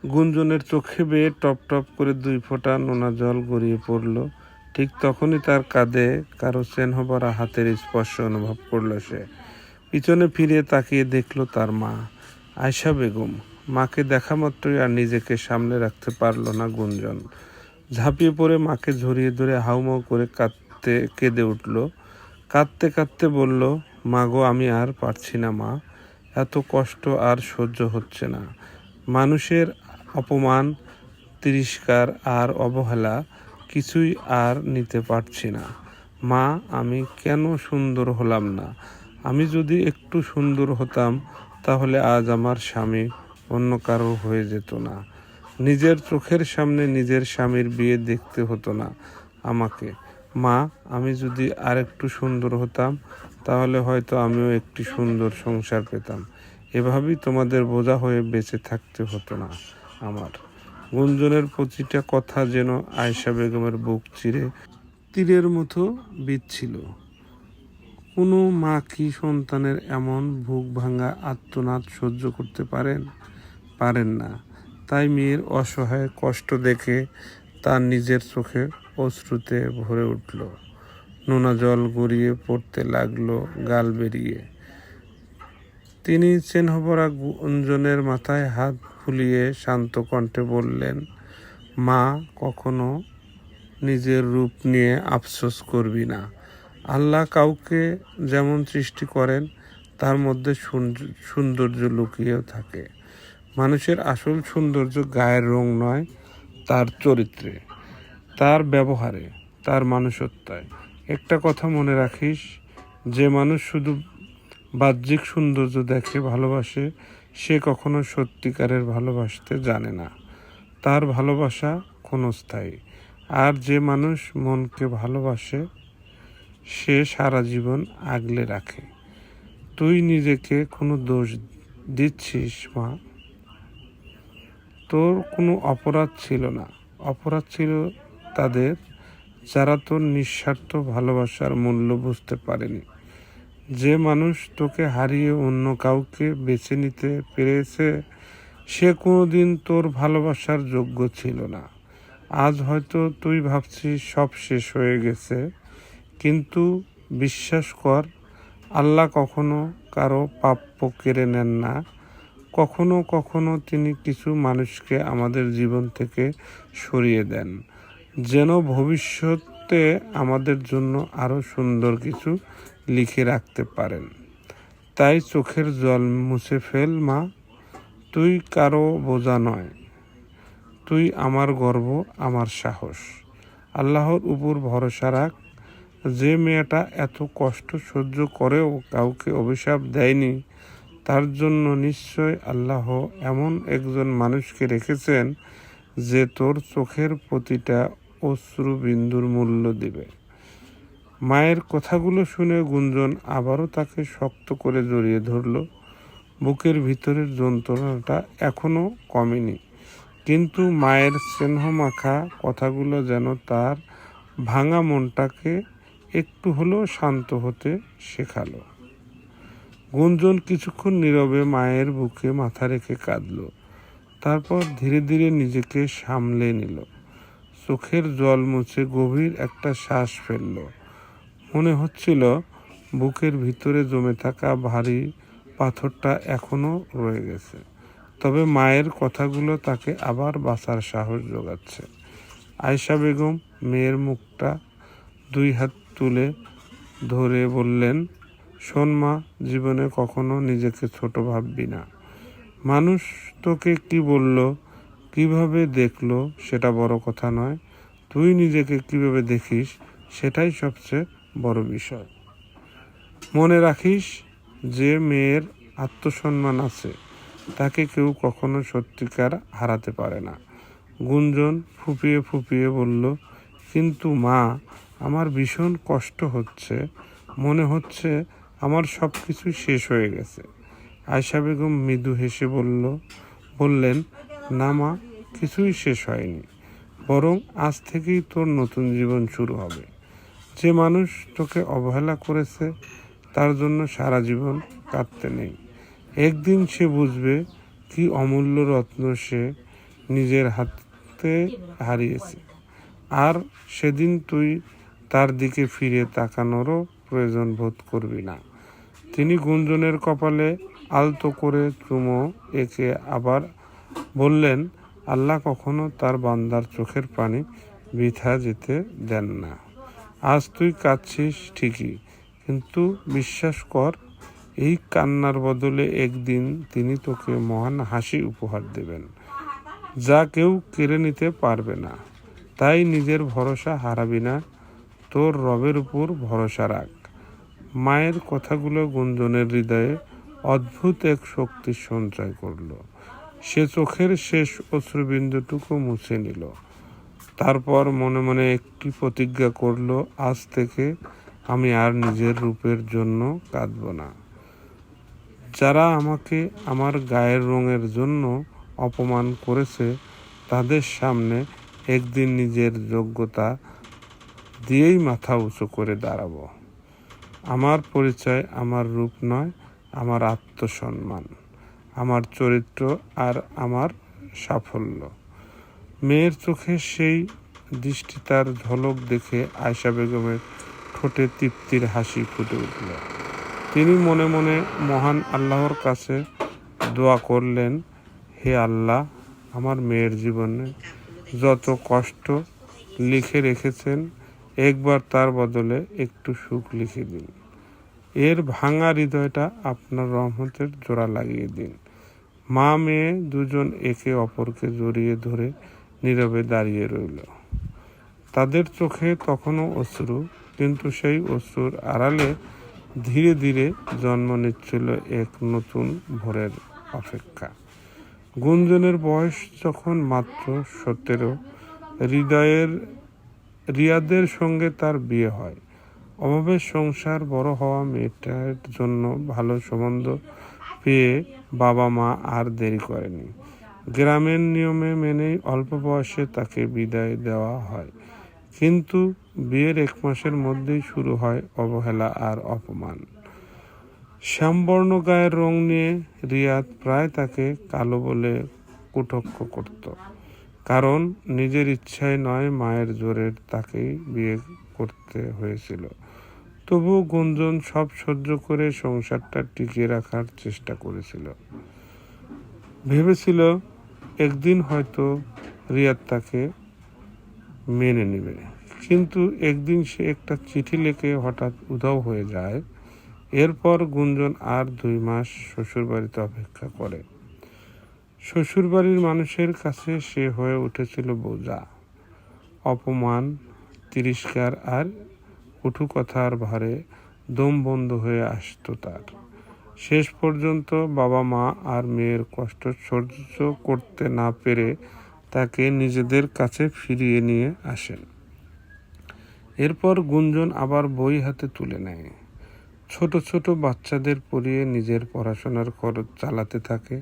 গুঞ্জনের চোখে বেয়ে top top করে 2 ফোঁটা নোনা জল গড়িয়ে পড়ল। ঠিক তখনই তার কাঁধে কারো স্নেহভরা হাতের স্পর্শ অনুভব করল সে। পিছনে ফিরে তাকিয়ে দেখল তার মা, আয়শা বেগম। মাকে দেখা মাত্রই আর নিজেকে সামলে রাখতে পারল না গুঞ্জন। ঝাঁপিয়ে পড়ে মাকে জড়িয়ে ধরে হাউমাউ করে কেঁদে উঠল। কাঁদতে কাঁদতে বলল, মা গো, আমি আর পারছি না মা, এত কষ্ট আর সহ্য হচ্ছে না। মানুষের অপমান, তিরস্কার আর অবহেলা কিছুই আর নিতে পারছি না। মা, আমি কেন সুন্দর হলাম না? আমি যদি একটু সুন্দর হতাম তাহলে আজ আমার স্বামী অন্য কারো হয়ে যেত না। নিজের চোখের সামনে নিজের স্বামীর বিয়ে দেখতে হতো না আমাকে। মা, আমি যদি আর একটু সুন্দর হতাম তাহলে হয়তো আমিও একটি সুন্দর সংসার পেতাম। এভাবেই তোমাদের বোঝা হয়ে বেঁচে থাকতে হতো না আমার। গুঞ্জনের প্রতিটা কথা যেন আয়েশা বেগমের বুক চিরে তীরের মতো বিঁধছিল। কোনো মা কি সন্তানের এমন বুক ভাঙা আর্তনাদ সহ্য করতে পারেন না। তাই মেয়ের অসহায় কষ্ট দেখে তার নিজের চোখে অশ্রুতে ভরে উঠল। নোনা জল গড়িয়ে পড়তে লাগলো গাল বেরিয়ে। তিনি স্নেহভরা গুঞ্জনের মাথায় হাত ফুলিয়ে শান্ত কণ্ঠে বললেন, মা, কখনো নিজের রূপ নিয়ে আফসোস করবি না। আল্লাহ কাউকে যেমন সৃষ্টি করেন তার মধ্যে সৌন্দর্য লুকিয়েও থাকে। মানুষের আসল সৌন্দর্য গায়ের রং নয়, তার চরিত্রে, তার ব্যবহারে, তার মানুষত্বায়। একটা কথা মনে রাখিস, যে মানুষ শুধু বাহ্যিক সৌন্দর্য দেখে ভালোবাসে সে কখনো সত্যিকারের ভালোবাসতে জানে না। তার ভালোবাসা ক্ষণস্থায়ী। আর যে মানুষ মনকে ভালোবাসে সে সারা জীবন আগলে রাখে। তুই নিজেকে কোনো দোষ দিচ্ছিস মা? তোর কোনো অপরাধ ছিল না। অপরাধ ছিল তাদের, যারা তোর নিঃস্বার্থ ভালোবাসার মূল্য বুঝতে পারেনি। যে মানুষ তোকে হারিয়ে অন্য কাউকে বেছে নিতে পেরেছে সে কোনোদিন তোর ভালোবাসার যোগ্য ছিল না। আজ হয়তো তুই ভাবছিস সব শেষ হয়ে গেছে, কিন্তু বিশ্বাস কর, আল্লাহ কখনো কারো প্রাপ্য কেড়ে নেন না। কখনো কখনো তিনি কিছু মানুষকে আমাদের জীবন থেকে সরিয়ে দেন, যেন ভবিষ্যতে আমাদের জন্য আরো সুন্দর কিছু লিখে রাখতে পারেন। তাই চোখের জল মুছে ফেল মা। তুই কারো বোঝা নয়, তুই আমার গর্ব, আমার সাহস। আল্লাহর উপর ভরসা রাখ। যে মেয়েটা এত কষ্ট সহ্য করেও কাউকে অভিশাপ দেয়নি, তার জন্য নিশ্চয় আল্লাহ এমন একজন মানুষকে রেখেছেন যে তোর চোখের প্রতিটা অশ্রু বিন্দুর মূল্য দিবে। মায়ের কথাগুলো শুনে গুঞ্জন আবারও তাকে শক্ত করে জড়িয়ে ধরল। বুকের ভিতরের যন্ত্রণাটা এখনো কমেনি, কিন্তু মায়ের স্নেহমাখা কথাগুলো যেন তার ভাঙা মনটাকে একটু হলেও শান্ত হতে শেখালো। গুঞ্জন কিছুক্ষণ নীরবে মায়ের বুকে মাথা রেখে কাঁদল। তারপর ধীরে ধীরে নিজেকে সামলে নিল। চোখের জল মুছে গভীর একটা শ্বাস ফেলল। মনে হচ্ছিল বুকের ভিতরে জমে থাকা ভারী পাথরটা এখনো রয়ে গেছে, তবে মায়ের কথাগুলো তাকে আবার বাঁচার সাহস জোগাচ্ছে। আয়েশা বেগম মেয়ের মুখটা 2 হাত তুলে ধরে বললেন, শোন মা, জীবনে কখনো নিজেকে ছোট ভাববি না। মানুষ তোকে কি বলল, কিভাবে দেখলো সেটা বড় কথা নয়। তুই নিজেকে কিভাবে দেখিস সেটাই সবচেয়ে বড় বিষয়। মনে রাখিস, যে মেয়ের আত্মসম্মান আছে তাকে কেউ কখনো সত্যিকার হারাতে পারে না। গুঞ্জন ফুঁপিয়ে ফুঁপিয়ে বলল, কিন্তু মা, আমার ভীষণ কষ্ট হচ্ছে। মনে হচ্ছে আমার সব কিছু শেষ হয়ে গেছে। আয়েশা বেগম মৃদু হেসে বললেন, না মা, কিছুই শেষ হয়নি, বরং আজ থেকেই তোর নতুন জীবন শুরু হবে। যে মানুষ তোকে অবহেলা করেছে তার জন্য সারা জীবন কাঁদতে নেই। একদিন সে বুঝবে কি অমূল্য রত্ন সে, নিজের হাতে হারিয়েছে, আর সেদিন তুই তার দিকে ফিরে তাকানোরও প্রয়োজন বোধ করবি না। তিনি গুঞ্জনের কপালে আলতো করে চুমো এঁকে আবার বললেন, আল্লাহ কখনো তার বান্দার চোখের পানি বৃথা যেতে দেন না। আজ তুই কাঁদছিস ঠিকই, কিন্তু বিশ্বাস কর, এই কান্নার বদলে একদিন তিনি তোকে মহান হাসি উপহার দেবেন, যা কেউ কেড়ে নিতে পারবে না। তাই নিজের ভরসা হারাবি না, তোর রবের উপর ভরসা রাখ। মায়ের কথাগুলো গুঞ্জনের হৃদয়ে অদ্ভুত এক শক্তি সঞ্চয় করল। সে চোখের শেষ অশ্রুবিন্দুটুকু মুছে নিল। তারপর মনে মনে একটি প্রতিজ্ঞা করল, আজ থেকে আমি আর নিজের রূপের জন্য কাঁদব না। যারা আমাকে আমার গায়ের রঙের জন্য অপমান করেছে, তাদের সামনে একদিন নিজের যোগ্যতা দিয়েই মাথা উঁচু করে দাঁড়াবো। আমার পরিচয় আমার রূপ নয়, আমার আত্মসম্মান, আমার চরিত্র আর আমার সাফল্য। মেয়ের চোখে সেই দৃষ্টি, তার ঝলক দেখে আয়েশা বেগমের ঠোঁটে তৃপ্তির হাসি ফুটে উঠল। তিনি মনে মনে মহান আল্লাহর কাছে দোয়া করলেন, হে আল্লাহ, আমার মেয়ের জীবনে যত কষ্ট লিখে রেখেছেন, একবার তার বদলে একটু সুখ লিখে দিন। এর ভাঙা হৃদয়টা আপনার রহমতের জোড়া লাগিয়ে দিন। মা মেয়ে দুজন একে অপরকে জড়িয়ে ধরে নীরবে দাঁড়িয়ে রইল। তাদের চোখে তখনও অশ্রু, কিন্তু সেই অশ্রুর আড়ালে ধীরে ধীরে জন্ম নিচ্ছিল এক নতুন ভোরের অপেক্ষা। গুঞ্জনের বয়স যখন মাত্র 17, রিয়াদের সঙ্গে তার বিয়ে হয়। অভাবের সংসার, বড় হওয়া মেয়েটার জন্য ভালো সম্বন্ধ পেয়ে বাবা মা আর দেরি করেনি। গ্রামের নিয়মে মেনেই অল্প বয়সে তাকে বিদায় দেওয়া হয়। কিন্তু বিয়ের 1 মাসের মধ্যেই শুরু হয় অবহেলা আর অপমান। শ্যামবর্ণ গায়ের রং নিয়ে রিয়াদ প্রায় তাকে কালো বলে কটাক্ষ করত। কারণ নিজের ইচ্ছায় নয়, মায়ের জোরে তাকেই বিয়ে করতে হয়েছিল। তবুও গুঞ্জন সব সহ্য করে সংসারটা টিকিয়ে রাখার চেষ্টা করেছিল। ভেবেছিল একদিন হয়তো রিয়াদ তাকে মেনে নেবে। কিন্তু একদিন সে একটা চিঠি লিখে হঠাৎ উধাও হয়ে যায়। এরপর গুঞ্জন আর 2 মাস শ্বশুরবাড়িতে অপেক্ষা করে। শ্বশুরবাড়ির মানুষের কাছে সে হয়ে উঠেছিল বোঝা। অপমান, তিরস্কার আর কটু কথার ভারে দম বন্ধ হয়ে আসতো তার। শেষ পর্যন্ত বাবা মা আর মেয়ের কষ্ট সহ্য করতে না পেরে তাকে নিজেদের কাছে ফিরিয়ে নিয়ে আসেন। এরপর গুঞ্জন আবার বই হাতে তুলে নেয়। ছোট ছোট বাচ্চাদের পড়িয়ে নিজের পড়াশোনার খরচ চালাতে থাকে।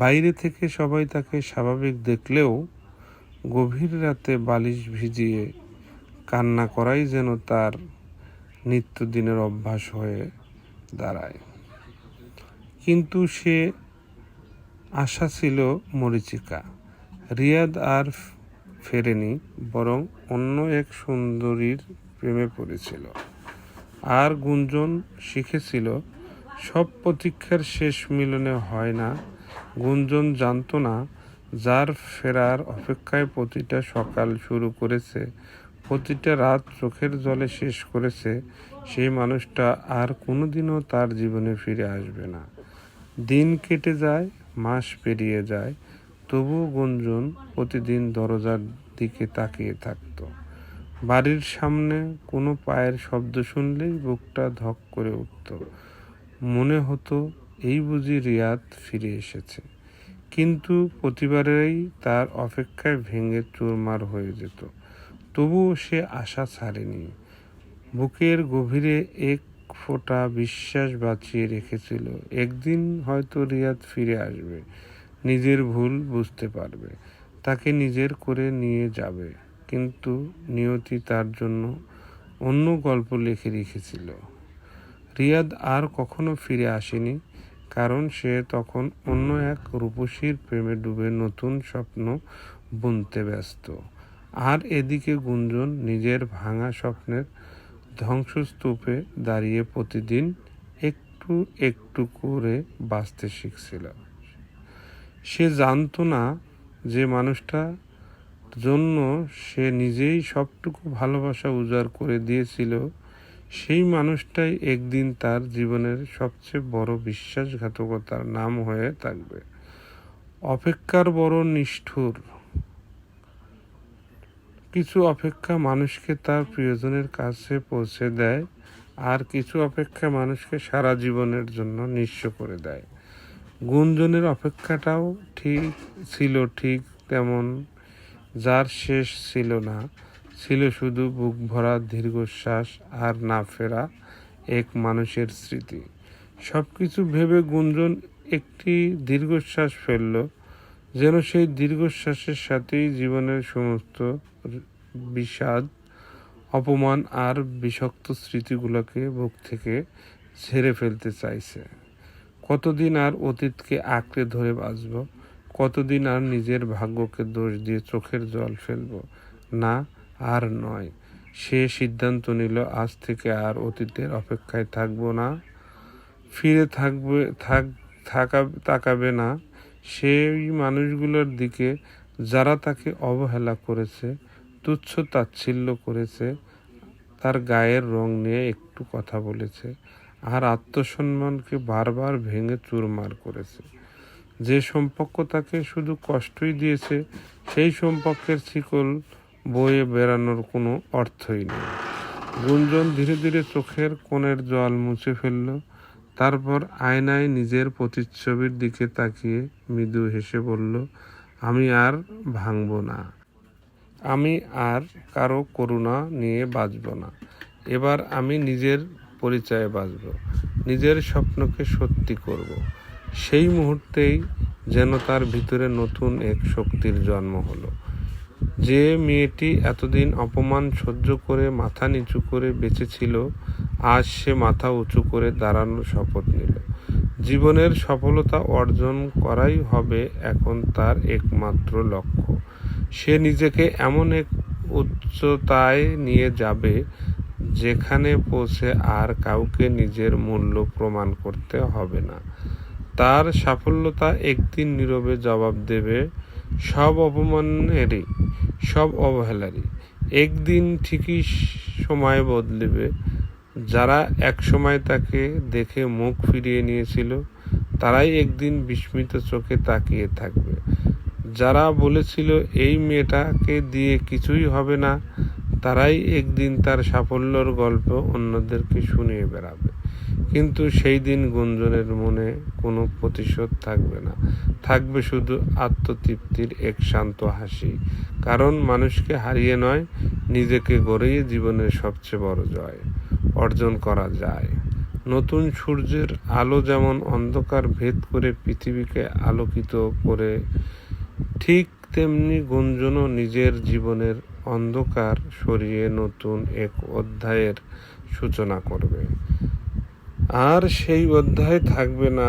বাইরে থেকে সবাই তাকে স্বাভাবিক দেখলেও গভীর রাতে বালিশ ভিজিয়ে কান্না করাই যেন তার নিত্যদিনের অভ্যাস হয়ে দাঁড়ায়। কিন্তু সে আশা ছিল মরীচিকা। রিয়াদ আর ফেরেনি, বরং অন্য এক সুন্দরীর প্রেমে পড়েছিল। আর গুঞ্জন শিখেছিল, সব প্রতীক্ষার শেষ মিলনে হয় না। গুঞ্জন জানত না, যার ফেরার অপেক্ষায় প্রতিটা সকাল শুরু করেছে, প্রতিটা রাত চোখের জলে শেষ করেছে, সেই মানুষটা আর কোনোদিনও তার জীবনে ফিরে আসবে না। দিন কেটে যায়, মাস পেরিয়ে যায়, তবুও গুঞ্জন প্রতিদিন দরজার দিকে তাকিয়ে থাকত। বাড়ির সামনে কোনো পায়ের শব্দ শুনলেই বুকটা ধক করে উঠত। মনে হতো এই বুঝি রিয়াদ ফিরে এসেছে। কিন্তু প্রতিবারেই তার অপেক্ষায় ভেঙে চুরমার হয়ে যেত। তবুও সে আশা ছাড়েনি। বুকের গভীরে এক ফোঁটা বিশ্বাস বাঁচিয়ে রেখেছিল, একদিন হয়তো রিয়াদ ফিরে আসবে, নিজের ভুল বুঝতে পারবে, তাকে নিজের করে নিয়ে যাবে। কিন্তু নিয়তি তার জন্য অন্য গল্প লিখে রেখেছিল। রিয়াদ আর কখনো ফিরে আসেনি, কারণ সে তখন অন্য এক রূপসীর প্রেমে ডুবে নতুন স্বপ্ন বুনতে ব্যস্ত। আর এদিকে গুঞ্জন নিজের ভাঙা স্বপ্নের ধ্বংসস্তূপে দাঁড়িয়ে প্রতিদিন একটু একটু করে বাঁচতে শিখছিল। সে জানতো না যে মানুষটা জন্য সে নিজেই সবটুকু ভালোবাসা উজাড় করে দিয়েছিল, সেই মানুষটাই একদিন তার জীবনের সবচেয়ে বড় বিশ্বাসঘাতকতার নাম হয়ে থাকবে। অপেক্ষার বড় নিষ্ঠুর। কিছু অপেক্ষা মানুষকে তার প্রিয়জনের কাছে পৌঁছে দেয়, আর কিছু অপেক্ষা মানুষকে সারা জীবনের জন্য নিঃস্ব করে দেয়। গুঞ্জনের অপেক্ষাটাও ঠিক তেমন, যার শেষ ছিল না, ছিল শুধু বুক ভরা দীর্ঘশ্বাস আর না ফেরা এক মানুষের স্মৃতি। সবকিছু ভেবে গুঞ্জন একটি দীর্ঘশ্বাস ফেলল, যেন সেই দীর্ঘশ্বাসের সাথেই জীবনের সমস্ত বিষাদ, অপমান আর বিষাক্ত স্মৃতিগুলোকে বুক থেকে ঝেড়ে ফেলতে চাইছে। কতদিন আর অতীতকে আঁকড়ে ধরে বাঁচব? কতদিন আর নিজের ভাগ্যকে দোষ দিয়ে চোখের জল ফেলব? না, আর নয়। সে সিদ্ধান্ত নিল, আজ থেকে আর অতীতের অপেক্ষায় থাকব না, ফিরে তাকাবে না সেই মানুষগুলোর দিকে যারা তাকে অবহেলা করেছে, তুচ্ছ তাচ্ছিল্য করেছে, তার গায়ের রং নিয়ে একটু কথা বলেছে, আর আত্মসম্মানকে বারবার ভেঙে চুরমার করেছে। যে সম্পর্ক তাকে শুধু কষ্টই দিয়েছে, সেই সম্পর্কের শিকল বয়ে বেড়ানোর কোনো অর্থই নেই। গুঞ্জন ধীরে ধীরে চোখের কোণের জল মুছে ফেলল। তারপর আয়নায় নিজের প্রতিচ্ছবির দিকে তাকিয়ে মৃদু হেসে বলল, আমি আর ভাঙব না। আমি আর কারো করুণা নিয়ে বাঁচব না। এবার আমি নিজের পরিচয়ে বাঁচব, নিজের স্বপ্নকে সত্যি করব। সেই মুহূর্তেই যেন তার ভিতরে নতুন এক শক্তির জন্ম হলো। যে মেয়েটি এতদিন অপমান সহ্য করে মাথা নিচু করে বেঁচেছিল, আজ সে মাথা উঁচু করে দাঁড়ানোর শপথ নিল। জীবনের সফলতা অর্জন করাই হবে এখন তার একমাত্র লক্ষ্য। সে নিজেকে এমন এক উচ্চতায় নিয়ে যাবে, যেখানে পৌঁছে আর কাউকে নিজের মূল্য প্রমাণ করতে হবে না। তার সাফল্যতা একদিন নীরবে জবাব দেবে সব অপমানেরই, সব অবহেলারই। একদিন ঠিকই সময় বদলেবে। যারা একসময় তাকে দেখে মুখ ফিরিয়ে নিয়েছিল, তারাই একদিন বিস্মিত চোখে তাকিয়ে থাকবে। যারা বলেছিল এই মেয়েটাকে দিয়ে কিছুই হবে না, তারাই একদিন তার সাফল্যর গল্প অন্যদেরকে শুনিয়ে বেড়াবে। কিন্তু সেই দিন গুঞ্জনের মনে কোনো প্রতিশোধ থাকবে না, থাকবে শুধু আত্মতৃপ্তির এক শান্ত হাসি। কারণ মানুষকে হারিয়ে নয়, নিজেকে গড়েই জীবনের সবচেয়ে বড় জয় অর্জন করা যায়। নতুন সূর্যের আলো যেমন অন্ধকার ভেদ করে পৃথিবীকে আলোকিত করে, ঠিক তেমনি গুঞ্জনও নিজের জীবনের অন্ধকার সরিয়ে নতুন এক অধ্যায়ের সূচনা করবে। আর সেই অধ্যায় থাকবে না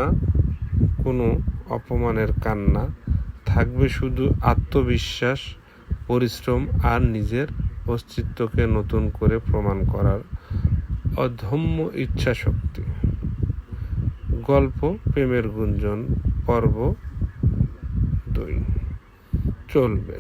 কোনো অপমানের কান্না, থাকবে শুধু আত্মবিশ্বাস, পরিশ্রম আর নিজের অস্তিত্বকে নতুন করে প্রমাণ করার অদম্য ইচ্ছাশক্তি। গল্প প্রেমের গুঞ্জন পর্ব 2 চলবে।